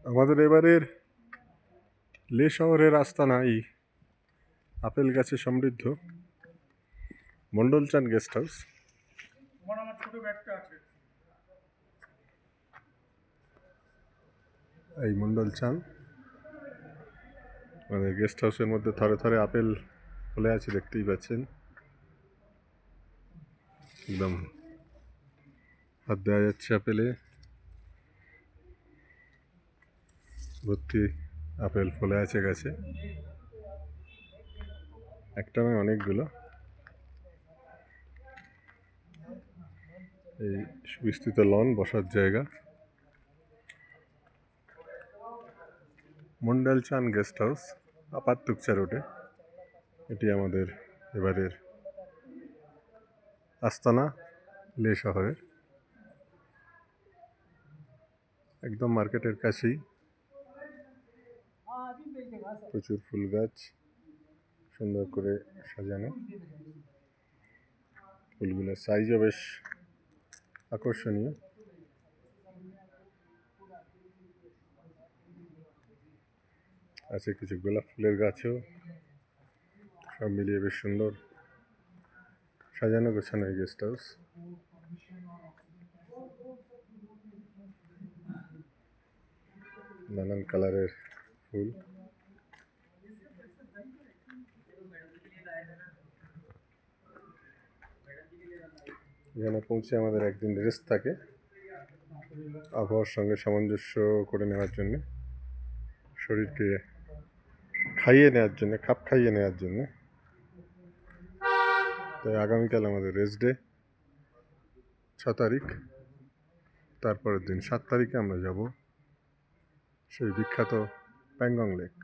আমাদের এবারের লে শহরের আস্তানাই আপেল গাছে সমৃদ্ধ মন্ডলচান গেস্ট হাউস। এই মন্ডলচান আমাদের গেস্ট হাউসের মধ্যে থরে থরে আপেল ফলে আছে, দেখতেই পাচ্ছেন। একদম হাত দেওয়া যাচ্ছে আপেলে, ভর্তি আপেল ফলে আছে গাছে, একটা নয় অনেকগুলো। এই সুবিস্তৃত লন, বসার জায়গা। মন্ডলচান গেস্ট হাউস, আপার তুকচা রোডে। এটি আমাদের এবারের আস্তানা লে শহরের, একদম মার্কেটের কাছেই। প্রচুর ফুল গাছ সুন্দর করে সাজানো, ফুলগুলোর সাইজও বেশ আকর্ষণীয়। আছে কিছু গোলাপ ফুলের গাছও, সব মিলিয়ে বেশ সুন্দর সাজানো গোছানো এই গেস্ট হাউস। নানান কালারের ফুল। এখানে পৌঁছে আমাদের একদিন রেস্ট থাকে, আবহাওয়ার সঙ্গে সামঞ্জস্য করে নেওয়ার জন্যে, শরীরকে খাইয়ে নেওয়ার জন্যে, খাপ খাইয়ে নেওয়ার জন্যে। তাই আগামীকাল আমাদের রেস্ট ডে, 6 তারিখ। তারপরের দিন 7 তারিখে আমরা যাব সেই বিখ্যাত প্যাংগং লেক।